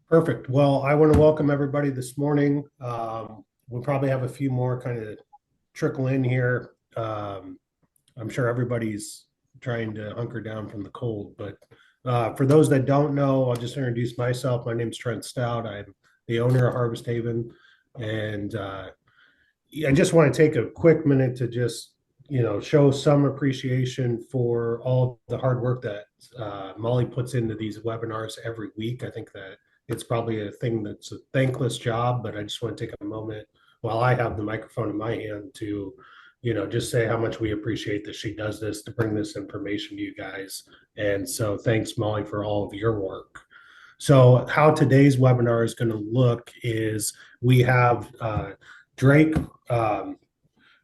Perfect. Well, I want to welcome everybody this morning. We'll probably have a few more kind of trickle in here. I'm sure everybody's trying to hunker down from the cold, but for those that don't know, I'll just introduce myself. My name's Trent Stout. I'm the owner of Harvest Haven, and I just want to take a quick minute to just show some appreciation for all the hard work that Molly puts into these webinars every week. I think that it's probably a thing that's a thankless job, but I just want to take a moment while I have the microphone in my hand to just say how much we appreciate that she does this to bring this information to you guys. And so thanks, Molly, for all of your work. So how today's webinar is going to look is we have Drake um,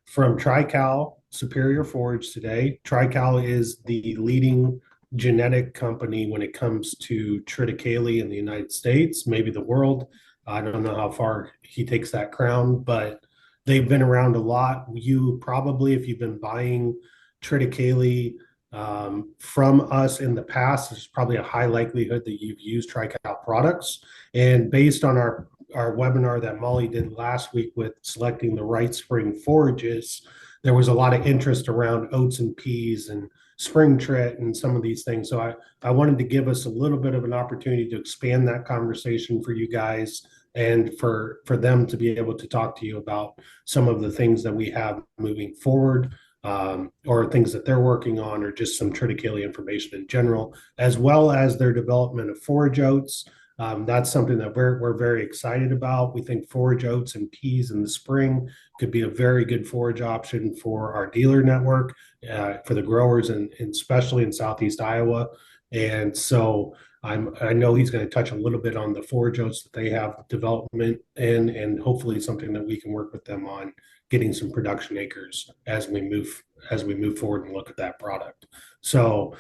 from TriCal Superior Forage today. TriCal is the leading genetic company when it comes to triticale in the United States, maybe the world. I don't know how far he takes that crown, but they've been around a lot. You probably, if you've been buying triticale from us in the past, there's probably a high likelihood that you've used TriCal products. And based on our webinar that Molly did last week with selecting the right spring forages, there was a lot of interest around oats and peas and spring trit and some of these things. So I wanted to give us a little bit of an opportunity to expand that conversation for you guys and for them to be able to talk to you about some of the things that we have moving forward, or things that they're working on, or just some triticale information in general, as well as their development of forage oats. That's something that we're very excited about. We think forage oats and peas in the spring could be a very good forage option for our dealer network, for the growers, and especially in Southeast Iowa. And so I know he's going to touch a little bit on the forage oats that they have development in, and hopefully something that we can work with them on getting some production acres as we move forward and look at that product. So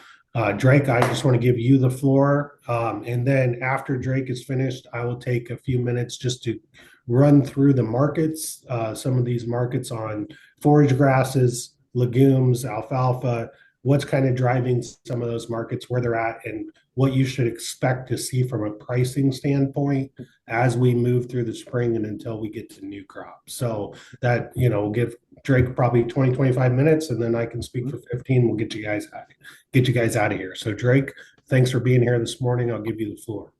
Drake, I just want to give you the floor. And then after Drake is finished, I will take a few minutes just to run through the markets, some of these markets on forage grasses, legumes, alfalfa, what's kind of driving some of those markets, where they're at, and what you should expect to see from a pricing standpoint as we move through the spring and until we get to new crops. So that, we'll give Drake probably 20, 25 minutes, and then I can speak for 15. We'll get you guys out of here. So Drake, thanks for being here this morning. I'll give you the floor.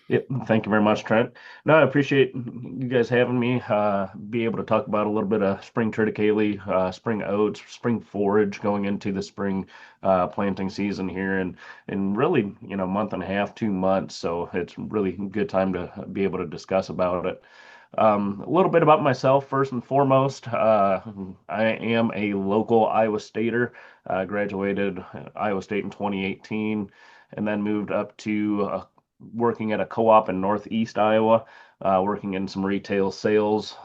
Yep, thank you very much, Trent. No, I appreciate you guys having me be able to talk about a little bit of spring triticale, spring oats, spring forage going into the spring planting season here, and really, month and a half, 2 months. So it's really a good time to be able to discuss about it. A little bit about myself, first and foremost. I am a local Iowa Stater. Graduated Iowa State in 2018, and then moved up to working at a co-op in Northeast Iowa, working in some retail sales.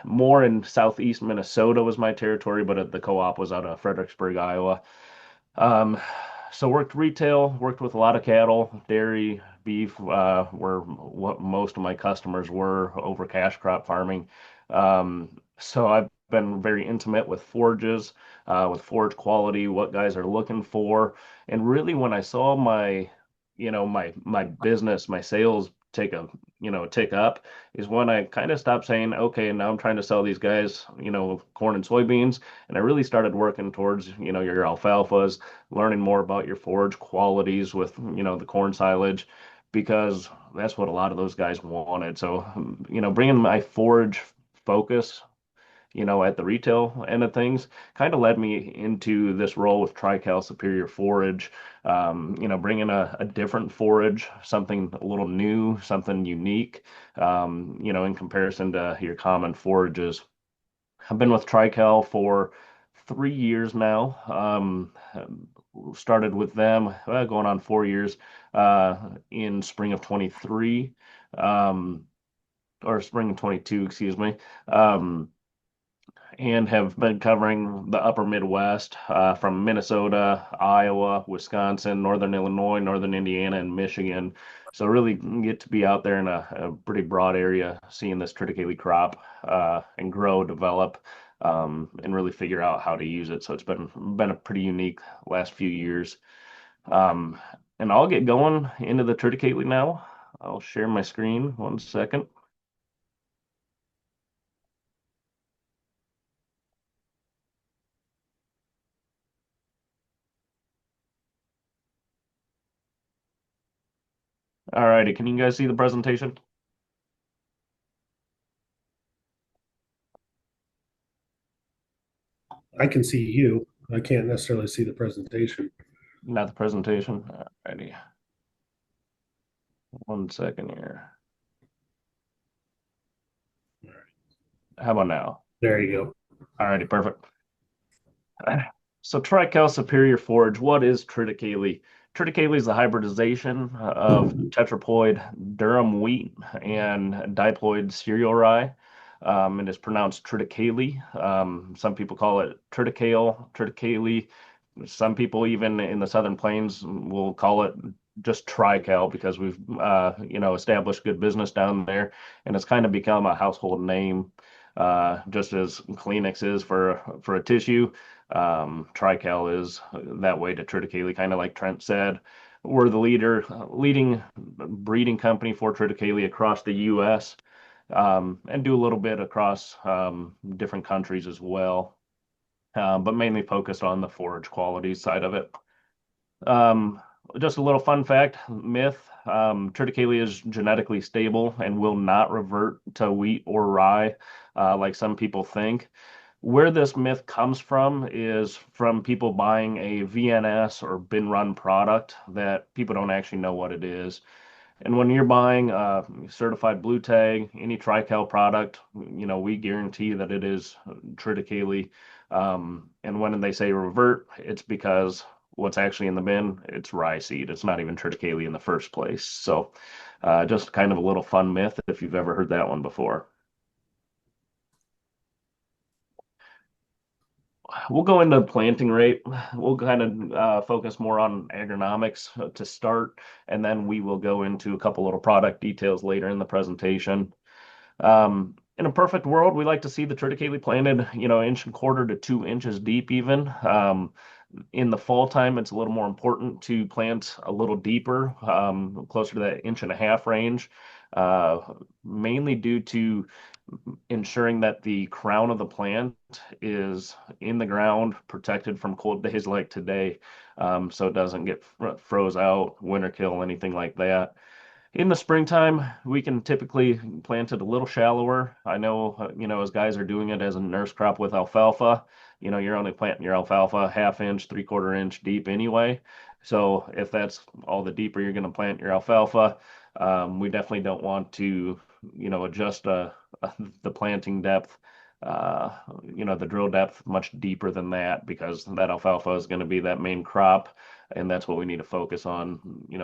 More in Southeast Minnesota was my territory, but the co-op was out of Fredericksburg, Iowa. Um, so worked retail, worked with a lot of cattle, dairy, beef, were what most of my customers were over cash crop farming. So I've been very intimate with forages, with forage quality, what guys are looking for. And really when I saw my business, my sales take a tick up, is when I kind of stopped saying, okay, now I'm trying to sell these guys, corn and soybeans, and I really started working towards, your alfalfas, learning more about your forage qualities with, the corn silage, because that's what a lot of those guys wanted. So, bringing my forage focus at the retail end of things, kind of led me into this role with TriCal Superior Forage. Bringing a different forage, something a little new, something unique, in comparison to your common forages. I've been with TriCal for 3 years now. Started with them, going on 4 years, in spring of 23, or spring of 22, excuse me. And have been covering the upper Midwest, from Minnesota, Iowa, Wisconsin, Northern Illinois, Northern Indiana, and Michigan. So really get to be out there in a pretty broad area, seeing this triticale crop and grow, develop, and really figure out how to use it. So it's been a pretty unique last few years. And I'll get going into the triticale now. I'll share my screen 1 second. All righty, can you guys see the presentation? I can see you. I can't necessarily see the presentation. Not the presentation. All righty. 1 second here. How about now? There you go. All righty, perfect. So TriCal Superior Forage, what is triticale? Triticale is the hybridization of tetraploid durum wheat and diploid cereal rye. It is pronounced triticale. Some people call it triticale, triticale. Some people even in the Southern Plains will call it just TriCal because we've established good business down there, and it's kind of become a household name, just as Kleenex is for a tissue. TriCal is that way to Triticale, kind of like Trent said. We're the leading breeding company for Triticale across the U.S. And do a little bit across different countries as well, but mainly focused on the forage quality side of it. Um, just a little fun fact, myth, Triticale is genetically stable and will not revert to wheat or rye, like some people think. Where this myth comes from is from people buying a VNS or bin run product that people don't actually know what it is. And when you're buying a certified blue tag, any TriCal product, we guarantee that it is triticale. And when they say revert, it's because what's actually in the bin, it's rye seed. It's not even triticale in the first place. So just kind of a little fun myth if you've ever heard that one before. We'll go into planting rate. We'll kind of focus more on agronomics to start, and then we will go into a couple little product details later in the presentation. In a perfect world, we like to see the triticale planted, 1.25 to 2 inches deep even. In the fall time, it's a little more important to plant a little deeper, closer to that 1.5 inch range, mainly due to ensuring that the crown of the plant is in the ground, protected from cold days like today, so it doesn't get froze out, winter kill, anything like that. In the springtime, we can typically plant it a little shallower. I know, as guys are doing it as a nurse crop with alfalfa, you're only planting your alfalfa 1/2 inch, 3/4 inch deep anyway. So if that's all the deeper you're going to plant your alfalfa, we definitely don't want to, adjust the planting depth, the drill depth much deeper than that because that alfalfa is going to be that main crop, and that's what we need to focus on,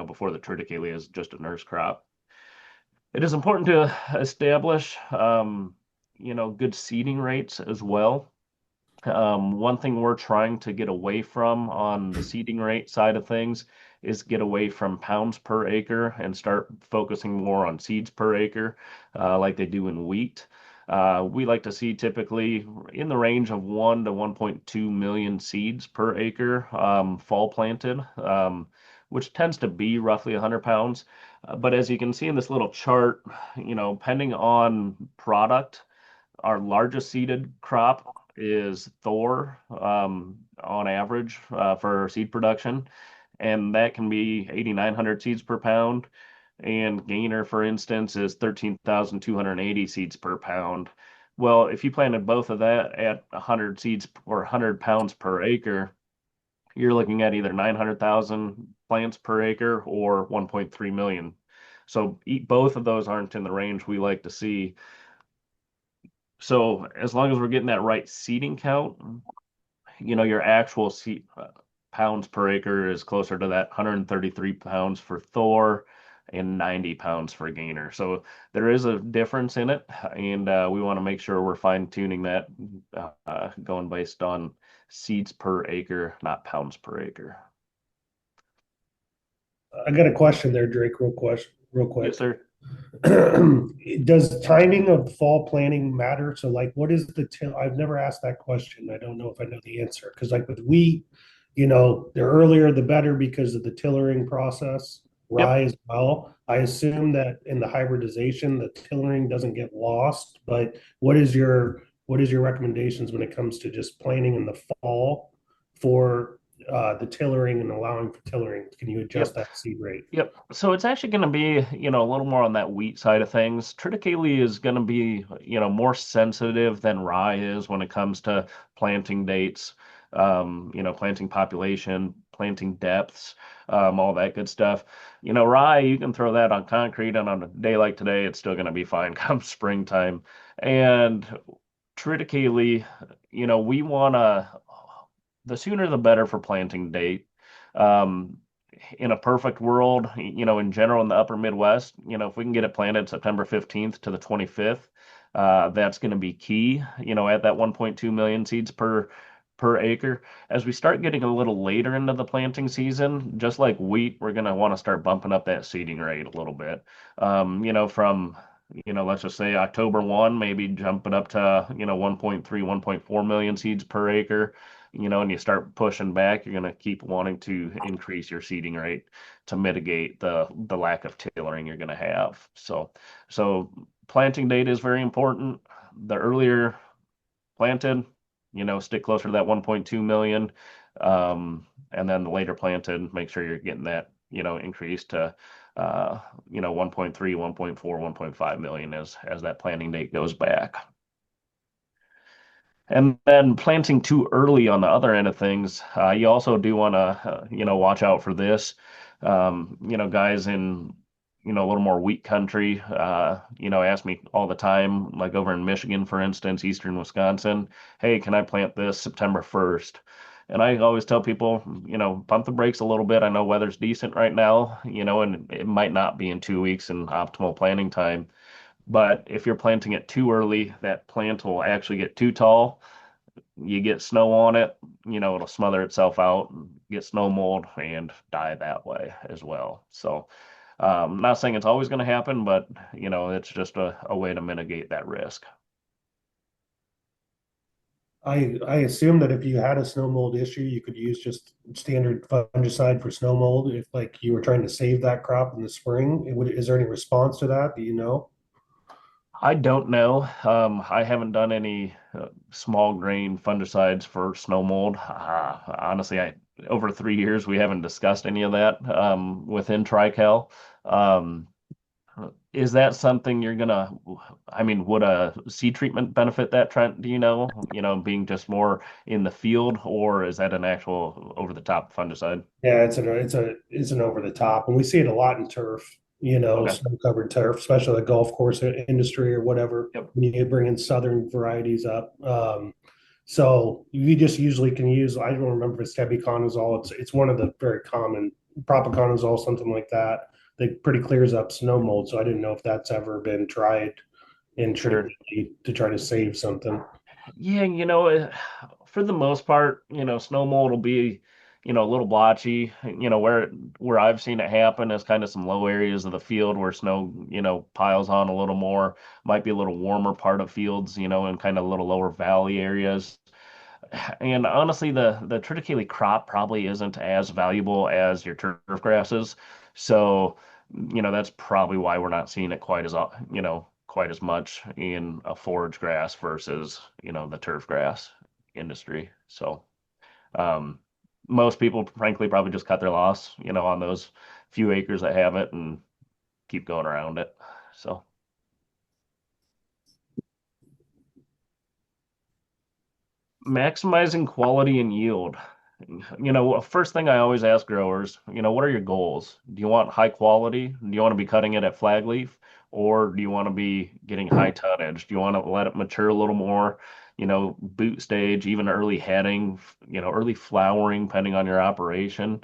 before the triticale is just a nurse crop. It is important to establish, good seeding rates as well. One thing we're trying to get away from on the seeding rate side of things is get away from pounds per acre and start focusing more on seeds per acre, like they do in wheat. We like to see typically in the range of 1 to 1.2 million seeds per acre, fall planted, which tends to be roughly 100 pounds. But as you can see in this little chart, depending on product, our largest seeded crop is Thor, on average, for seed production, and that can be 8,900 seeds per pound. And Gainer, for instance, is 13,280 seeds per pound. Well, if you planted both of that at 100 seeds or 100 pounds per acre, you're looking at either 900,000 plants per acre or 1.3 million. So both of those aren't in the range we like to see. So as long as we're getting that right seeding count, your actual seed pounds per acre is closer to that 133 pounds for Thor and 90 pounds for Gainer. So there is a difference in it, and we want to make sure we're fine tuning that, going based on seeds per acre, not pounds per acre. I got a question there, Drake, real quick. Yes, sir. Does timing of fall planting matter? So like what is the till? I've never asked that question. I don't know if I know the answer. Because like with wheat, the earlier the better because of the tillering process. Yep. rye as well. I assume that in the hybridization, the tillering doesn't get lost, but what is your recommendations when it comes to just planting in the fall for the tillering and allowing for tillering? Can you adjust Yep. that seed rate? Yep. So it's actually going to be, a little more on that wheat side of things. Triticale is going to be, more sensitive than rye is when it comes to planting dates, planting population, planting depths, all that good stuff. Rye, you can throw that on concrete, and on a day like today, it's still going to be fine come springtime. And Triticale, we want to, the sooner the better for planting date. Um, in a perfect world, in general in the upper Midwest, if we can get it planted September 15th to the 25th, that's going to be key, at that 1.2 million seeds per acre. As we start getting a little later into the planting season, just like wheat, we're going to want to start bumping up that seeding rate a little bit. From let's just say October 1, maybe jump it up to, 1.3, 1.4 million seeds per acre, and you start pushing back, you're going to keep wanting to increase your seeding rate to mitigate the lack of tillering you're going to have. So planting date is very important. The earlier planted, stick closer to that 1.2 million. And then the later planted, make sure you're getting that, increase to 1.3, 1.4, 1.5 million as that planting date goes back. And then planting too early on the other end of things, you also do want to, watch out for this. Guys in, a little more wheat country, ask me all the time, like over in Michigan, for instance, eastern Wisconsin, hey, can I plant this September 1st? And I always tell people, pump the brakes a little bit. I know weather's decent right now, and it might not be in 2 weeks in optimal planting time. But if you're planting it too early, that plant will actually get too tall. You get snow on it, it'll smother itself out, get snow mold, and die that way as well. So, not saying it's always going to happen, but it's just a way to mitigate that risk. I assume that if you had a snow mold issue, you could use just standard fungicide for snow mold if like you were trying to save that crop in the spring. Is there any response to that? Do you know? I don't know. I haven't done any small grain fungicides for snow mold. Honestly, over 3 years we haven't discussed any of that within TriCal. Um, Is that something you're gonna, I mean, would a seed treatment benefit that, Trent? Do you know? Being just more in the field, or is that an actual over the top fungicide? Yeah, it's an over the top, and we see it a lot in turf. Okay. Snow covered turf, especially the golf course industry or whatever. Yep. When you bring in southern varieties up, so you just usually can use. I don't remember if it's tebuconazole. It's one of the very common propiconazole, something like that. That pretty clears up snow mold. So I didn't know if that's ever been tried in Sure. triticale to try to save something. Yeah, for the most part, snow mold will be, a little blotchy. Where I've seen it happen is kind of some low areas of the field where snow, piles on a little more. Might be a little warmer part of fields, and kind of little lower valley areas. And honestly, the triticale crop probably isn't as valuable as your turf grasses. So, that's probably why we're not seeing it quite as much in a forage grass versus, the turf grass industry. So, um, most people, frankly, probably just cut their loss, on those few acres that have it and keep going around it. So. Maximizing quality and yield. First thing I always ask growers, what are your goals? Do you want high quality? Do you want to be cutting it at flag leaf? Or do you want to be getting high tonnage? Do you want to let it mature a little more, boot stage, even early heading, early flowering, depending on your operation?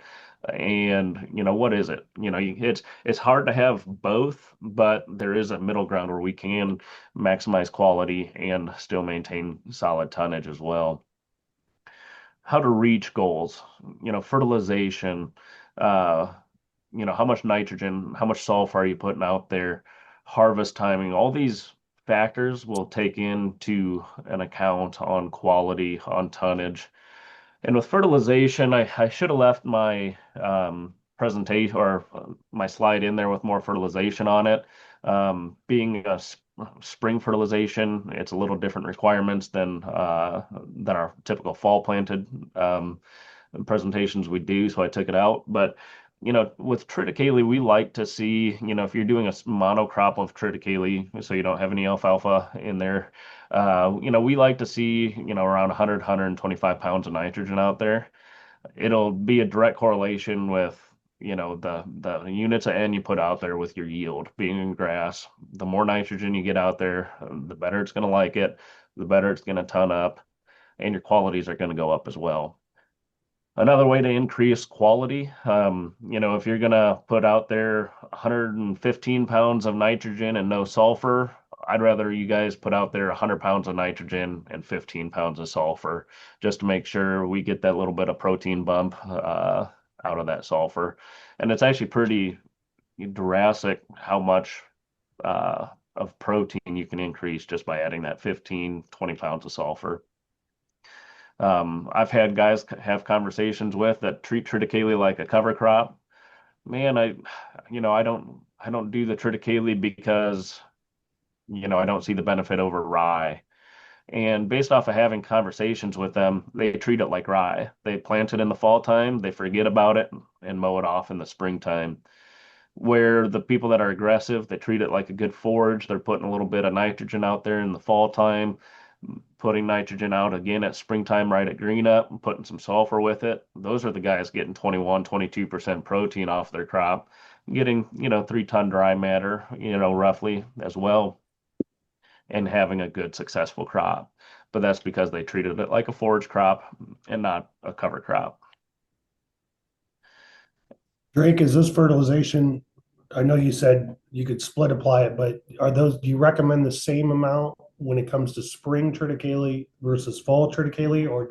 And what is it? It's hard to have both, but there is a middle ground where we can maximize quality and still maintain solid tonnage as well. How to reach goals, fertilization, uh, how much nitrogen, how much sulfur are you putting out there, harvest timing, all these factors will take into an account on quality, on tonnage. And with fertilization, I should have left my presentation or my slide in there with more fertilization on it. Being a spring fertilization, it's a little different requirements than our typical fall planted presentations we do, so I took it out. But with triticale, we like to see, if you're doing a monocrop of triticale, so you don't have any alfalfa in there, we like to see, around 100, 125 pounds of nitrogen out there. It'll be a direct correlation with, the units of N you put out there with your yield. Being in grass, the more nitrogen you get out there, the better it's going to like it, the better it's going to ton up, and your qualities are going to go up as well. Another way to increase quality, if you're gonna put out there 115 pounds of nitrogen and no sulfur, I'd rather you guys put out there 100 pounds of nitrogen and 15 pounds of sulfur, just to make sure we get that little bit of protein bump out of that sulfur. And it's actually pretty drastic how much of protein you can increase just by adding that 15, 20 pounds of sulfur. I've had guys have conversations with that treat triticale like a cover crop. Man, I don't do the triticale because, I don't see the benefit over rye. And based off of having conversations with them, they treat it like rye. They plant it in the fall time, they forget about it and mow it off in the springtime. Where the people that are aggressive, they treat it like a good forage. They're putting a little bit of nitrogen out there in the fall time, putting nitrogen out again at springtime right at green up, and putting some sulfur with it. Those are the guys getting 21, 22% protein off their crop, getting, 3 ton dry matter, roughly as well, and having a good successful crop. But that's because they treated it like a forage crop and not a cover crop. Drake, is this fertilization? I know you said you could split apply it, but do you recommend the same amount when it comes to spring triticale versus fall triticale, or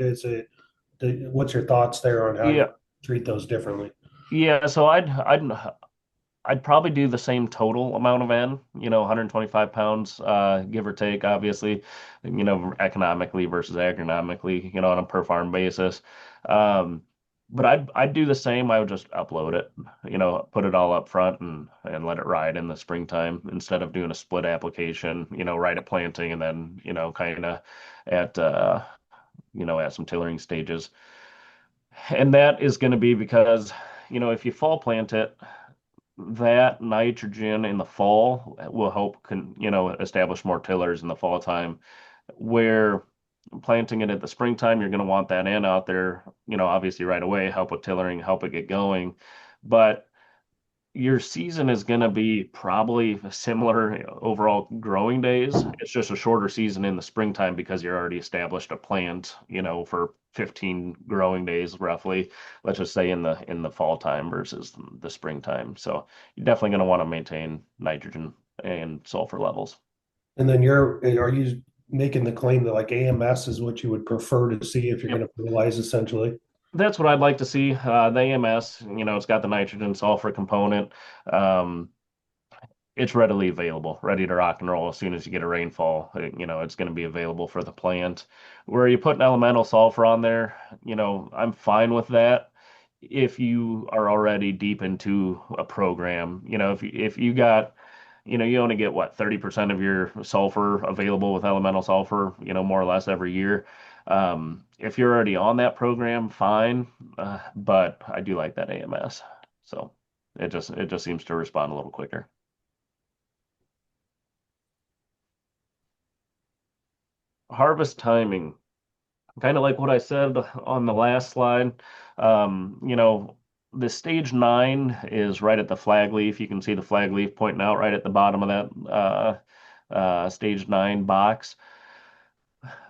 what's your thoughts there on how you Yeah, treat those differently? yeah. So I'd probably do the same total amount of N, 125 pounds, give or take, obviously, economically versus agronomically, on a per farm basis. Um, but I'd do the same. I would just upload it, put it all up front and let it ride in the springtime instead of doing a split application, right at planting and then, kind of at at some tillering stages. And that is going to be because, if you fall plant it, that nitrogen in the fall will help establish more tillers in the fall time, where planting it at the springtime, you're going to want that in out there, obviously right away, help with tillering, help it get going. But your season is going to be probably similar overall growing days. It's just a shorter season in the springtime because you're already established a plant, for 15 growing days roughly. Let's just say in the fall time versus the springtime. So you're definitely going to want to maintain nitrogen and sulfur levels. And then are you making the claim that like AMS is what you would prefer to see if you're Yep. going to fertilize essentially? That's what I'd like to see. The AMS, it's got the nitrogen sulfur component. Um, it's readily available, ready to rock and roll as soon as you get a rainfall. It's going to be available for the plant. Where you put an elemental sulfur on there, I'm fine with that if you are already deep into a program. If you got, you only get what 30% of your sulfur available with elemental sulfur, more or less every year. If you're already on that program, fine. But I do like that AMS. So it just seems to respond a little quicker. Harvest timing, kind of like what I said on the last slide. The stage 9 is right at the flag leaf. You can see the flag leaf pointing out right at the bottom of that stage 9 box.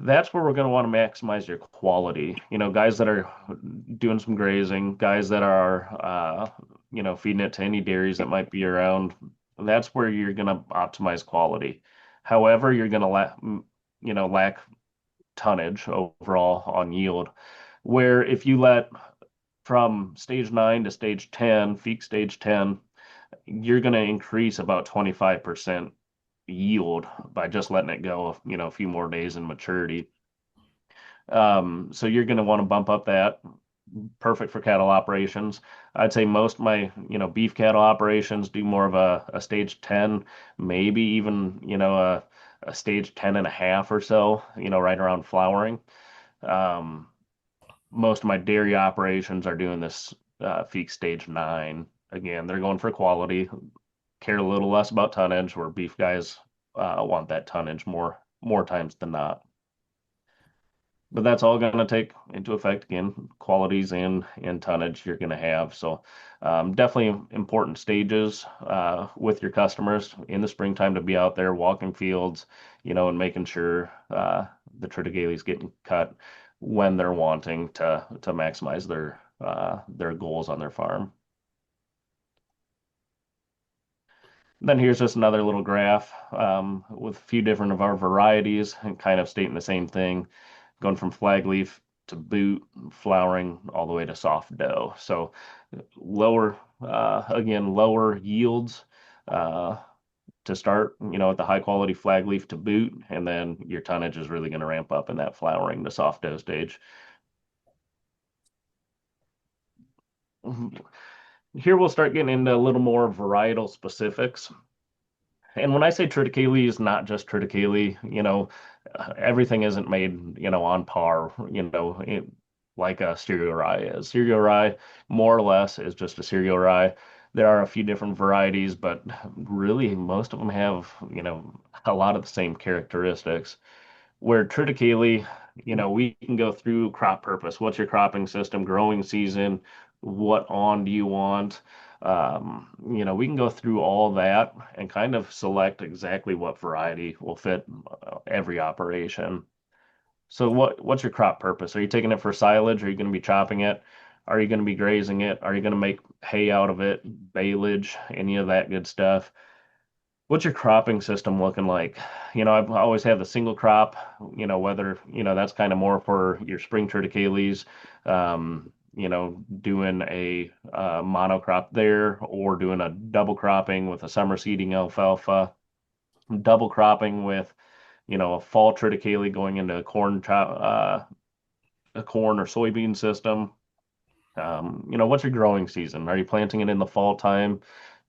That's where we're going to want to maximize your quality. Guys that are doing some grazing, guys that are, feeding it to any dairies that might be around. That's where you're going to optimize quality. However, you're going to lack tonnage overall on yield. Where if you let from stage 9 to stage 10, peak stage 10, you're going to increase about 25% yield by just letting it go, a few more days in maturity. So you're going to want to bump up that. perfect for cattle operations. I'd say most of my, beef cattle operations do more of a stage 10, maybe even, a stage 10 and a half or so, right around flowering. Um, Most of my dairy operations are doing this feed stage 9. Again, they're going for quality, care a little less about tonnage, where beef guys want that tonnage more times than not. But that's all going to take into effect again, qualities and tonnage you're going to have. So definitely important stages with your customers in the springtime to be out there walking fields, and making sure the triticale is getting cut when they're wanting to maximize their goals on their farm. Then here's just another little graph with a few different of our varieties and kind of stating the same thing, going from flag leaf to boot, flowering all the way to soft dough. So lower, again, lower yields to start, at the high quality flag leaf to boot, and then your tonnage is really going to ramp up in that flowering to soft dough stage. Here we'll start getting into a little more varietal specifics. And when I say triticale is not just triticale, everything isn't made, on par, like a cereal rye is. Cereal rye, more or less, is just a cereal rye. There are a few different varieties, but really most of them have, a lot of the same characteristics. Where triticale, we can go through crop purpose. What's your cropping system, growing season? What on do you want? We can go through all that and kind of select exactly what variety will fit every operation. So what's your crop purpose? Are you taking it for silage? Are you going to be chopping it? Are you going to be grazing it? Are you going to make hay out of it, baleage, any of that good stuff? What's your cropping system looking like? I've always had the single crop, whether, that's kind of more for your spring triticales, doing a monocrop there or doing a double cropping with a summer seeding alfalfa, double cropping with, a fall triticale going into a corn or soybean system. What's your growing season? Are you planting it in the fall time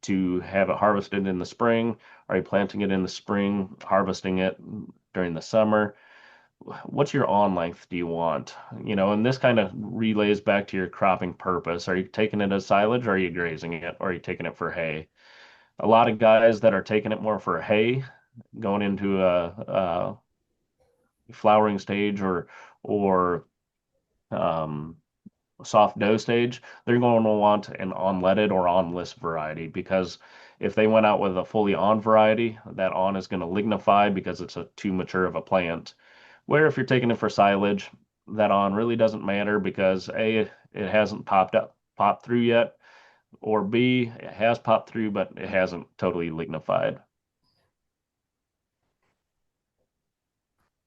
to have it harvested in the spring? Are you planting it in the spring, harvesting it during the summer? What's your on length do you want? And this kind of relays back to your cropping purpose. Are you taking it as silage or are you grazing it or are you taking it for hay? A lot of guys that are taking it more for hay, going into a flowering stage or um, soft dough stage, they're going to want an unleaded or on-list variety because if they went out with a fully on variety, that on is going to lignify because it's too mature of a plant. Where if you're taking it for silage, that on really doesn't matter because A, it hasn't popped through yet, or B, it has popped through, but it hasn't totally lignified.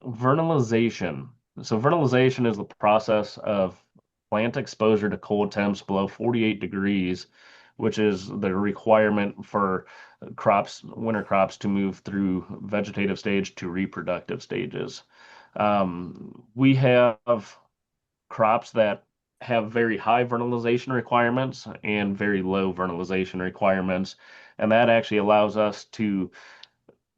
Vernalization. So vernalization is the process of plant exposure to cold temps below 48 degrees, which is the requirement for winter crops to move through vegetative stage to reproductive stages. We have crops that have very high vernalization requirements and very low vernalization requirements, and that actually allows us to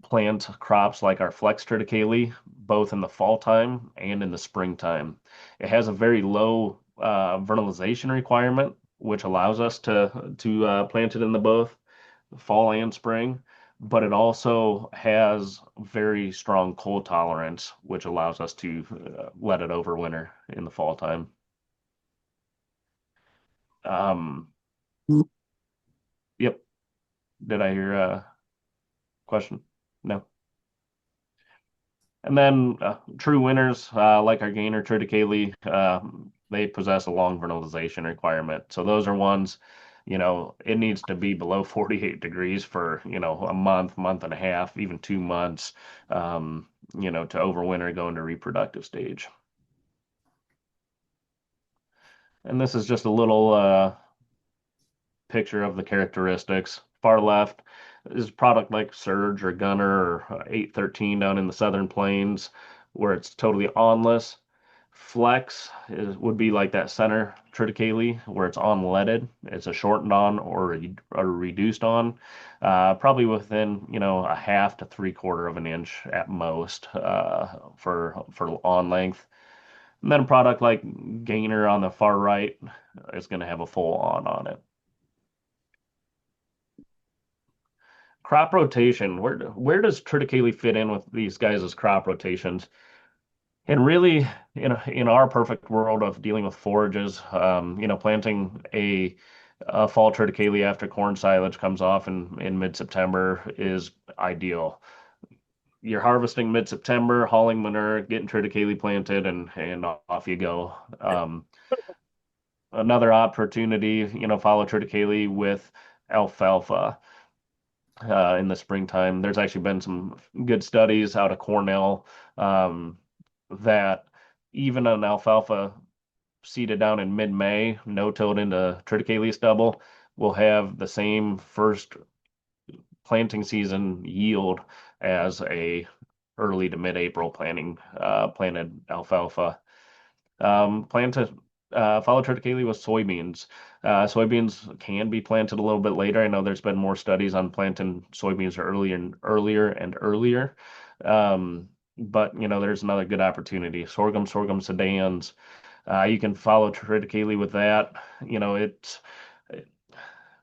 plant crops like our flex triticale both in the fall time and in the springtime. It has a very low vernalization requirement, which allows us to plant it in the both fall and spring, but it also has very strong cold tolerance, which allows us to let it overwinter in the fall time. Um, yep. Did I hear a question? No. And then true winners, like our gainer triticale, they possess a long vernalization requirement. So those are ones, it needs to be below 48 degrees for, a month, month and a half, even 2 months, to overwinter, go into reproductive stage. And this is just a little picture of the characteristics. Far left is a product like Surge or Gunner or 813 down in the Southern Plains, where it's totally onless. Would be like that center triticale where it's unleaded. It's a shortened on or a reduced on, probably within, a half to three-quarter of an inch at most for on length. And then a product like Gainer on the far right is going to have a full on it. Crop rotation. Where does triticale fit in with these guys' crop rotations? And really, in our perfect world of dealing with forages, planting a fall triticale after corn silage comes off in mid-September is ideal. You're harvesting mid-September, hauling manure, getting triticale planted, and off you go. Another opportunity, follow triticale with alfalfa in the springtime. There's actually been some good studies out of Cornell um, that even an alfalfa seeded down in mid-May, no-tilled into triticale stubble, will have the same first planting season yield as a early to mid-April planted alfalfa. Plan to follow triticale with soybeans. Soybeans can be planted a little bit later. I know there's been more studies on planting soybeans earlier. But there's another good opportunity. Sorghum sedans. You can follow triticale with that. It's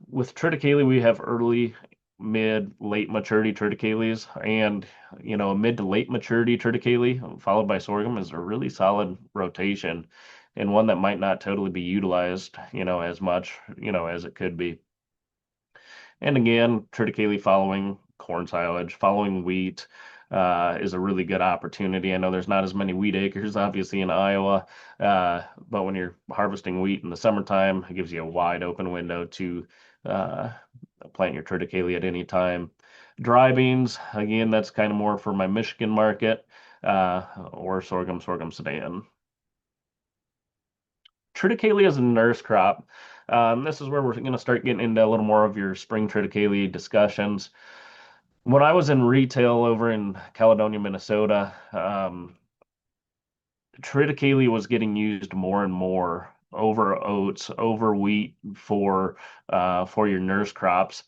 with triticale we have early, mid, late maturity triticales, and a mid to late maturity triticale followed by sorghum is a really solid rotation, and one that might not totally be utilized, as much, as it could be. And again, triticale following corn silage, following wheat, is a really good opportunity. I know there's not as many wheat acres, obviously, in Iowa, but when you're harvesting wheat in the summertime, it gives you a wide open window to uh, plant your triticale at any time. Dry beans, again, that's kind of more for my Michigan market, or sorghum sedan. Triticale is a nurse crop. This is where we're going to start getting into a little more of your spring triticale discussions. When I was in retail over in Caledonia, Minnesota, triticale was getting used more and more over oats, over wheat for your nurse crops.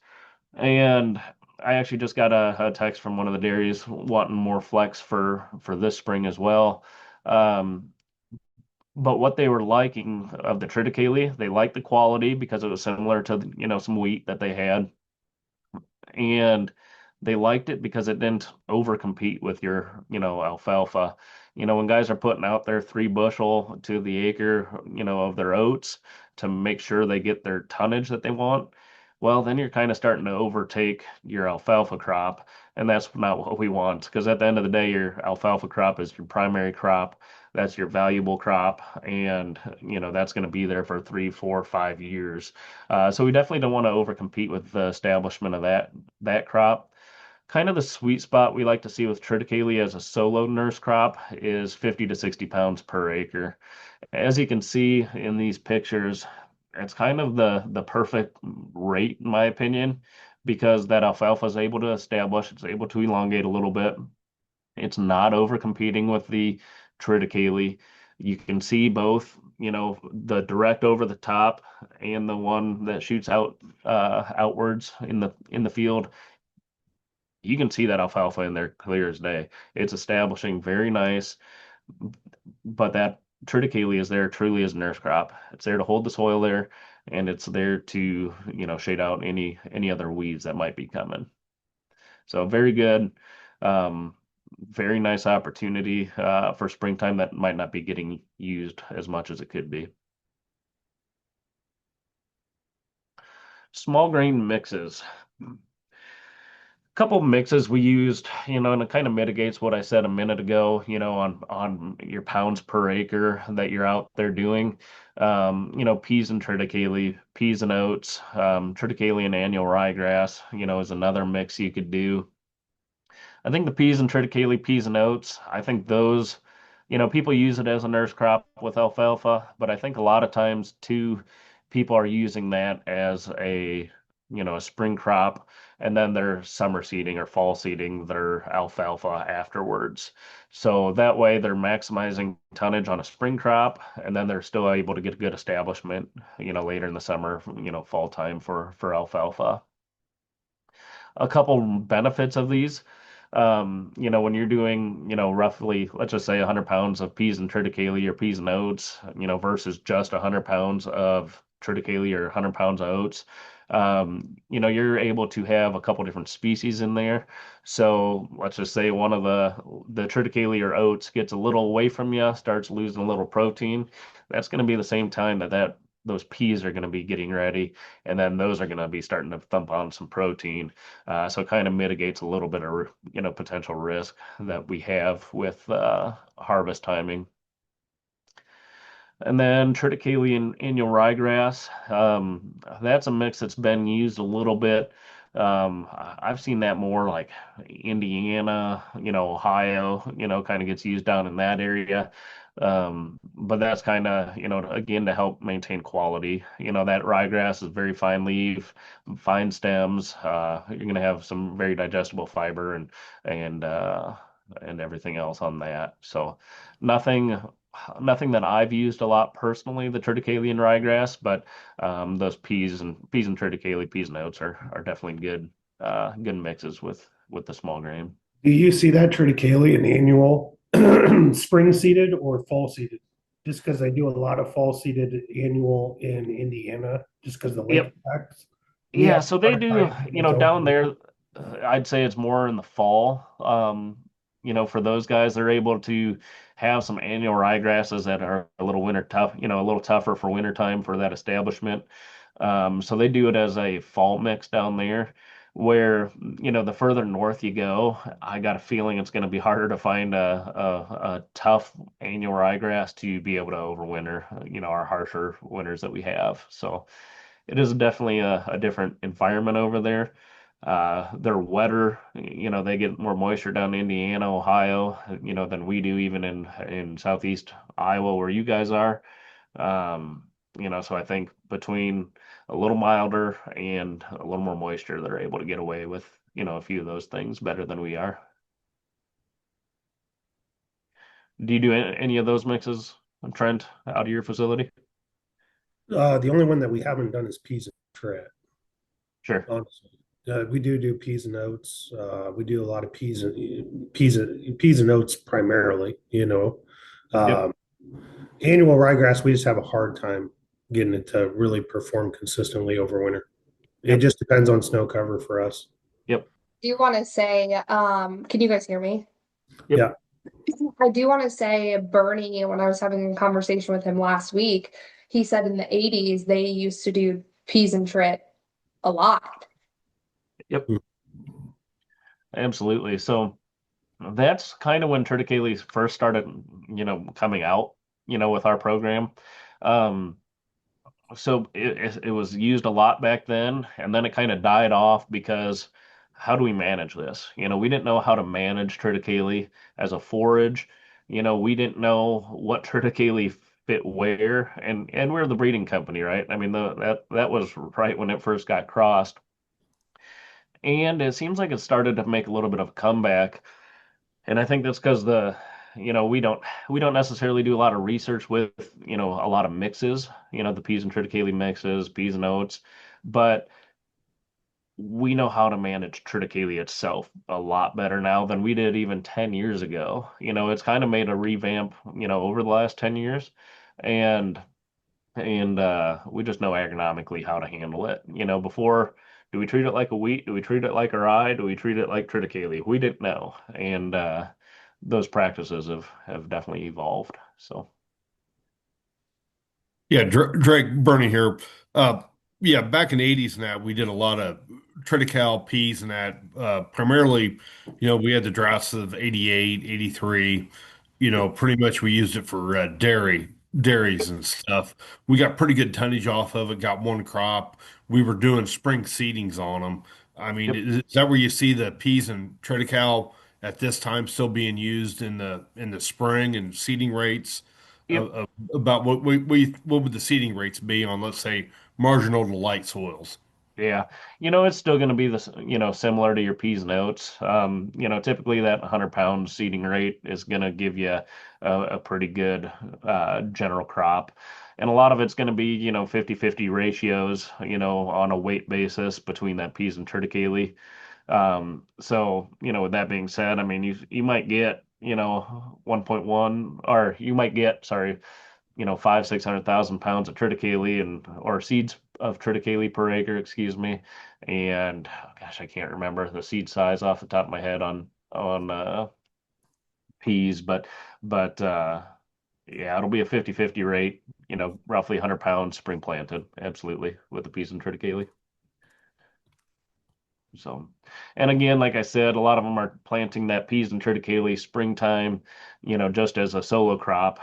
And I actually just got a text from one of the dairies wanting more flex for this spring as well. Um, but what they were liking of the triticale, they liked the quality because it was similar to some wheat that they had, and they liked it because it didn't overcompete with your alfalfa. When guys are putting out their 3 bushel to the acre of their oats to make sure they get their tonnage that they want, well, then you're kind of starting to overtake your alfalfa crop, and that's not what we want, because at the end of the day your alfalfa crop is your primary crop. That's your valuable crop, and that's going to be there for 3, 4, 5 years. So we definitely don't want to overcompete with the establishment of that crop. Kind of the sweet spot we like to see with triticale as a solo nurse crop is 50 to 60 pounds per acre. As you can see in these pictures, it's kind of the perfect rate in my opinion, because that alfalfa is able to establish, it's able to elongate a little bit. It's not over competing with the triticale. You can see both, the direct over the top and the one that shoots outwards in the field. You can see that alfalfa in there clear as day. It's establishing very nice, but that triticale is there truly as a nurse crop. It's there to hold the soil there, and it's there to, shade out any other weeds that might be coming. So very good. Um, Very nice opportunity for springtime that might not be getting used as much as it could be. Small grain mixes. Couple mixes we used, and it kind of mitigates what I said a minute ago, on your pounds per acre that you're out there doing. Peas and triticale, peas and oats, triticale and annual ryegrass, is another mix you could do. I think the peas and triticale, peas and oats, I think those, people use it as a nurse crop with alfalfa, but I think a lot of times too, people are using that as a spring crop, and then they're summer seeding or fall seeding their alfalfa afterwards. So that way they're maximizing tonnage on a spring crop, and then they're still able to get a good establishment, later in the summer, fall time for alfalfa. A couple benefits of these. When you're doing, roughly, let's just say 100 pounds of peas and triticale or peas and oats, versus just 100 pounds of triticale or 100 pounds of oats, you're able to have a couple different species in there. So let's just say one of the triticale or oats gets a little away from you, starts losing a little protein. That's going to be the same time that those peas are going to be getting ready, and then those are going to be starting to thump on some protein. So it kind of mitigates a little bit of, potential risk that we have with harvest timing. And then triticale and annual ryegrass. That's a mix that's been used a little bit. I've seen that more like Indiana, Ohio, kind of gets used down in that area. But that's kind of, again, to help maintain quality. That ryegrass is very fine leaf, fine stems. You're going to have some very digestible fiber and uh, and everything else on that. So nothing nothing that I've used a lot personally, the triticale and ryegrass, but those peas and triticale, peas and oats are definitely good mixes with the small grain. Do you see that triticale in annual spring seeded or fall seeded? Just because I do a lot of fall seeded annual in Indiana, just because the lake Yep. effects. We Yeah, have so a they hard do, time getting to down over. there, I'd say it's more in the fall. For those guys, they're able to have some annual ryegrasses that are a little winter tough, a little tougher for winter time for that establishment. So they do it as a fall mix down there, where, the further north you go, I got a feeling it's going to be harder to find a tough annual ryegrass to be able to overwinter, our harsher winters that we have. So it is definitely a different environment over there. They're wetter, they get more moisture down in Indiana, Ohio, than we do even in southeast Iowa where you guys are. So I think between a little milder and a little more moisture, they're able to get away with, a few of those things better than we are. Do you do any of those mixes, Trent, out of your facility? The only one that we haven't done is peas and tret, Sure. honestly. We do peas and oats. We do a lot of peas and oats primarily. Yep. Um, Annual ryegrass, we just have a hard time getting it to really perform consistently over winter. It Yep. just depends on snow cover for us. Yep. Do you want to say, can you guys hear me? Yep. Yeah. I do want to say Bernie, when I was having a conversation with him last week, he said in the 80s they used to do peas and trit a lot. Yep. Absolutely. So that's kind of when Triticale first started, coming out, with our program. Um, so it was used a lot back then, and then it kind of died off because how do we manage this? We didn't know how to manage Triticale as a forage. We didn't know what Triticale fit where, and we're the breeding company, right? I mean, that was right when it first got crossed, and it seems like it started to make a little bit of a comeback. And I think that's because we don't necessarily do a lot of research with, a lot of mixes, the peas and triticale mixes, peas and oats, but we know how to manage triticale itself a lot better now than we did even 10 years ago. It's kind of made a revamp, over the last 10 years. And we just know agronomically how to handle it. Before, do we treat it like a wheat? Do we treat it like a rye? Do we treat it like triticale? We didn't know, and those practices have definitely evolved. So, Yeah, Drake Bernie here. Uh, yeah, back in the 80s and that, we did a lot of triticale peas and that. Primarily, we had the droughts of 88, 83. yep, Pretty much we used it for dairies and stuff. We got pretty good tonnage off of it, got one crop. We were doing spring seedings on them. I mean, yep, is that where you see the peas and triticale at this time still being used in the spring and seeding rates? yep. About what would the seeding rates be on, let's say, marginal to light soils? Yeah, it's still going to be this, similar to your peas and oats. Typically that 100-pound seeding rate is going to give you a pretty good general crop. And a lot of it's going to be, 50-50 ratios, on a weight basis between that peas and triticale. So, with that being said, I mean, you might get, 1.1, or you might get, sorry, 600,000 pounds of triticale and or seeds of triticale per acre, excuse me. And gosh, I can't remember the seed size off the top of my head on peas, but yeah, it'll be a 50-50 rate, roughly 100 pounds spring planted, absolutely, with the peas and triticale. So, and again, like I said, a lot of them are planting that peas and triticale springtime, just as a solo crop,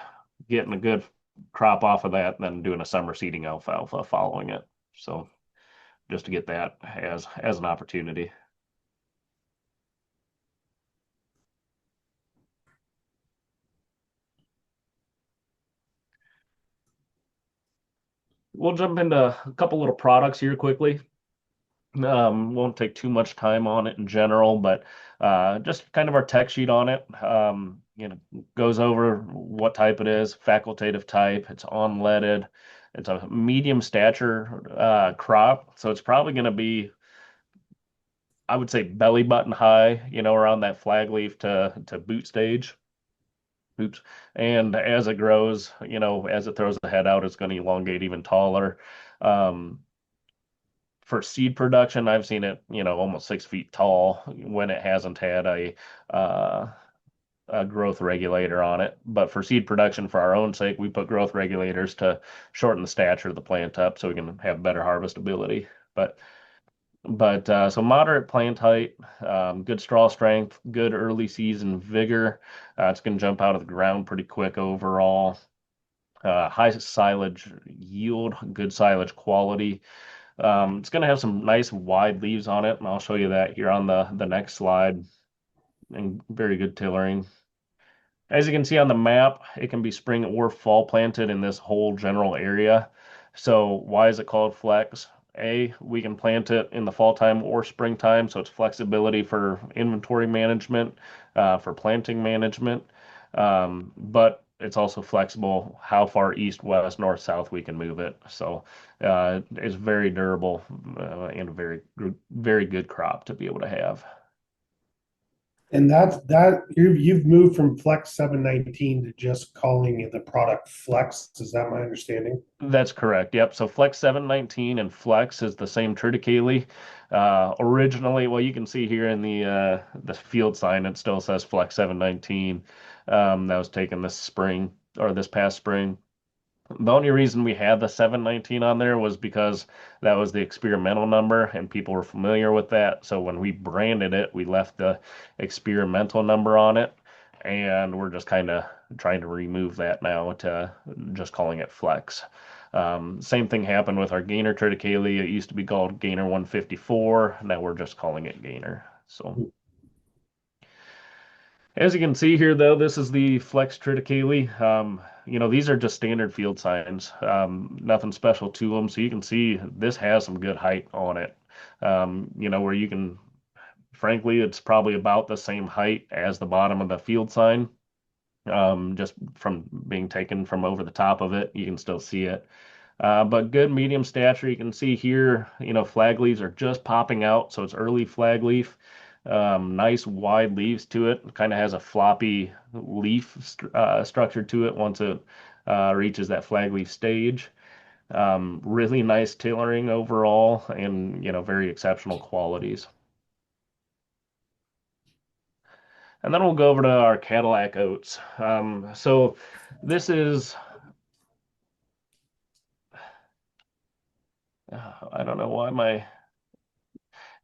getting a good crop off of that, and then doing a summer seeding alfalfa following it. So, just to get that as an opportunity. We'll jump into a couple little products here quickly. Won't take too much time on it in general, but just kind of our tech sheet on it. Goes over what type it is, facultative type. It's unleaded. It's a medium stature crop, so it's probably going to be, I would say, belly button high. Around that flag leaf to boot stage. Oops. And as it grows, as it throws the head out, it's going to elongate even taller. Um, for seed production, I've seen it, almost 6 feet tall when it hasn't had uh, a growth regulator on it. But for seed production, for our own sake, we put growth regulators to shorten the stature of the plant up so we can have better harvestability. But so moderate plant height, good straw strength, good early season vigor. It's going to jump out of the ground pretty quick overall. High silage yield, good silage quality. It's going to have some nice wide leaves on it, and I'll show you that here on the next slide. And very good tillering. As you can see on the map, it can be spring or fall planted in this whole general area. So why is it called flex? We can plant it in the fall time or springtime, so it's flexibility for inventory management, for planting management. But it's also flexible how far east, west, north, south we can move it. So it's very durable and a very good crop to be able to have. And you've moved from Flex 719 to just calling the product Flex. Is that my understanding? That's correct. Yep. So Flex 719 and Flex is the same triticale. Originally, well, you can see here in the field sign, it still says Flex 719. That was taken this spring or this past spring. The only reason we had the 719 on there was because that was the experimental number and people were familiar with that. So when we branded it, we left the experimental number on it. And we're just kind of trying to remove that now to just calling it Flex. Same thing happened with our Gainer Triticale. It used to be called Gainer 154. Now we're just calling it Gainer. So. As you can see here, though, this is the Flex Triticale. These are just standard field signs, nothing special to them. So you can see this has some good height on it. Where you can, frankly, it's probably about the same height as the bottom of the field sign. Just from being taken from over the top of it, you can still see it. But good medium stature. You can see here, flag leaves are just popping out, so it's early flag leaf. Nice wide leaves to it. Kind of has a floppy leaf structure to it once it reaches that flag leaf stage. Really nice tillering overall, and very exceptional qualities. And then we'll go over to our Cadillac oats. So this is, I don't know why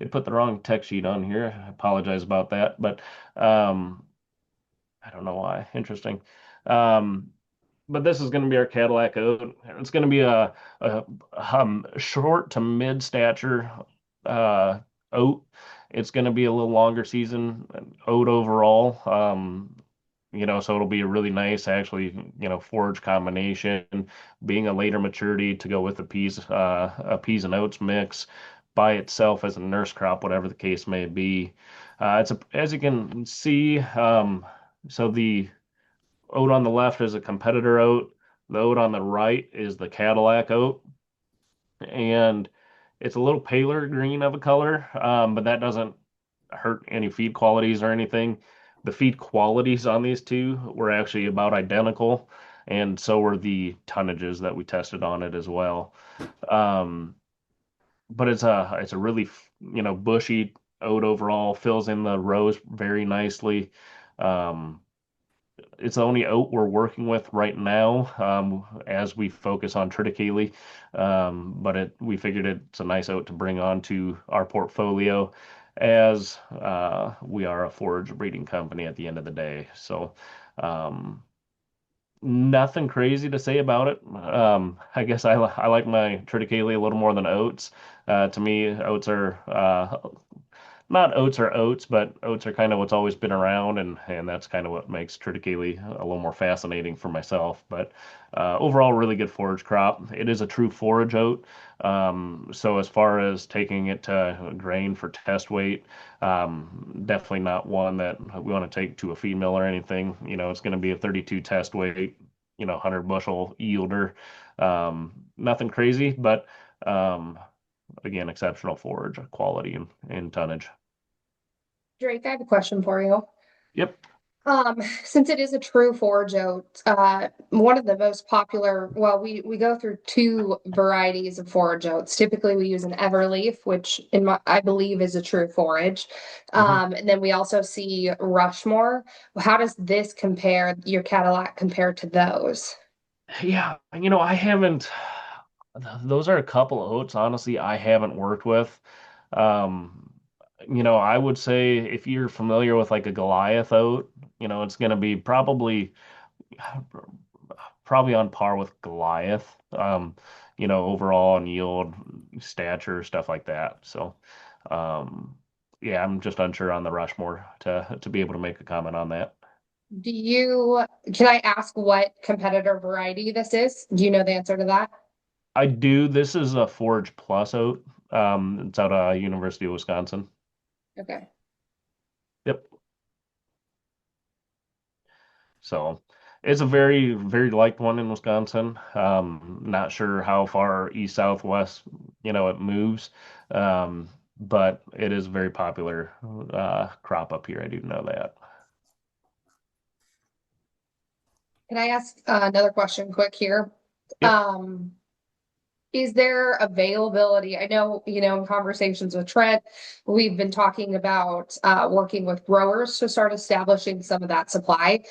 it put the wrong tech sheet on here. I apologize about that, but I don't know why. Interesting. Um, but this is going to be our Cadillac oat. It's going to be a short to mid stature oat. It's going to be a little longer season oat overall. So it'll be a really nice, actually, forage combination, being a later maturity to go with the peas and oats mix. by itself as a nurse crop, whatever the case may be. As you can see, so the oat on the left is a competitor oat. The oat on the right is the Cadillac oat, and it's a little paler green of a color, but that doesn't hurt any feed qualities or anything. The feed qualities on these two were actually about identical, and so were the tonnages that we tested on it as well. Um, but it's a really bushy oat overall, fills in the rows very nicely. Um, it's the only oat we're working with right now, as we focus on triticale. But we figured it's a nice oat to bring onto our portfolio as we are a forage breeding company at the end of the day. So um, nothing crazy to say about it. I guess I like my triticale a little more than oats. To me, oats are not oats are oats, but oats are kind of what's always been around, and that's kind of what makes triticale a little more fascinating for myself. But overall, really good forage crop. It is a true forage oat. So as far as taking it to grain for test weight, definitely not one that we want to take to a feed mill or anything. It's going to be a 32 test weight, 100 bushel yielder. Nothing crazy, but again, exceptional forage quality and tonnage. Drake, I have a question for you. Yep. Since it is a true forage oat, one of the most popular, well, we go through two varieties of forage oats. Typically, we use an everleaf, which I believe is a true forage. And then we also see Rushmore. How does this compare, your Cadillac compare to those? Yeah, I haven't. Those are a couple of oats, honestly, I haven't worked with. Um, I would say if you're familiar with like a Goliath oat, it's going to be probably on par with Goliath. Overall on yield, stature, stuff like that. So, um, yeah, I'm just unsure on the Rushmore to be able to make a comment on that. Can I ask what competitor variety this is? Do you know the answer to that? I do. This is a Forage Plus oat. It's out of University of Wisconsin. Okay. Yep. So it's a very, very liked one in Wisconsin. Not sure how far east, southwest, it moves. But it is a very popular crop up here. I do know that. Can I ask another question quick here? Yep. Is there availability? I know, in conversations with Trent, we've been talking about working with growers to start establishing some of that supply.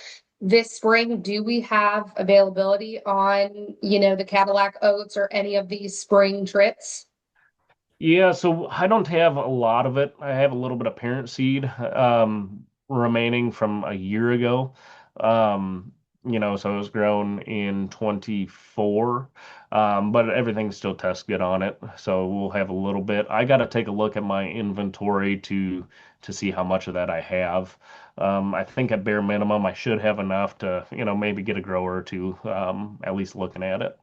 This spring, do we have availability on, the Cadillac oats or any of these spring trits? Yeah, so I don't have a lot of it. I have a little bit of parent seed remaining from a year ago. Um, so it was grown in 24. But everything's still test good on it. So we'll have a little bit. I got to take a look at my inventory to see how much of that I have. I think at bare minimum I should have enough to, maybe get a grower or two at least looking at it.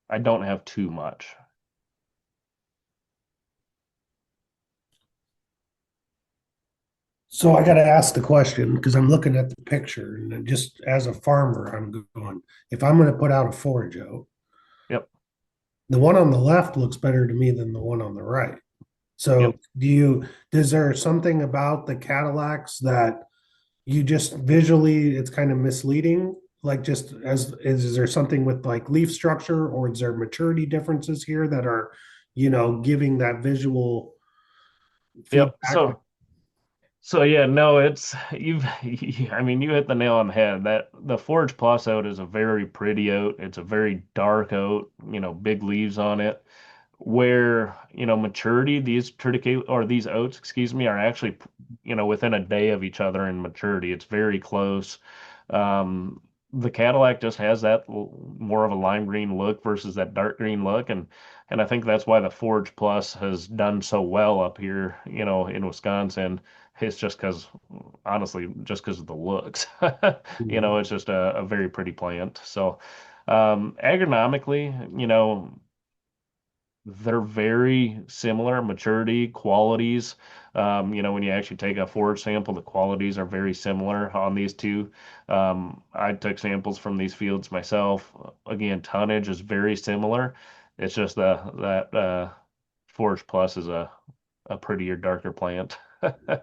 I don't have too much. So I got to ask the question because I'm looking at the picture and just as a farmer, I'm going, if I'm going to put out a forage oat, Yep. the one on the left looks better to me than the one on the right. So Yep. is there something about the Cadillacs that you just visually, it's kind of misleading? Like is there something with like leaf structure or is there maturity differences here that are, giving that visual Yep. feedback? So yeah, no, I mean, you hit the nail on the head. That the Forage Plus oat is a very pretty oat. It's a very dark oat, big leaves on it. Where, maturity, these triticale or these oats, excuse me, are actually, within a day of each other in maturity. It's very close. Um, the Cadillac just has that more of a lime green look versus that dark green look, and I think that's why the Forge Plus has done so well up here, in Wisconsin. It's just because, honestly, just because of the looks. Mhm. It's just a very pretty plant. So, agronomically, they're very similar, maturity, qualities. When you actually take a forage sample, the qualities are very similar on these two. I took samples from these fields myself. Again, tonnage is very similar. It's just that Forage Plus is a prettier, darker plant.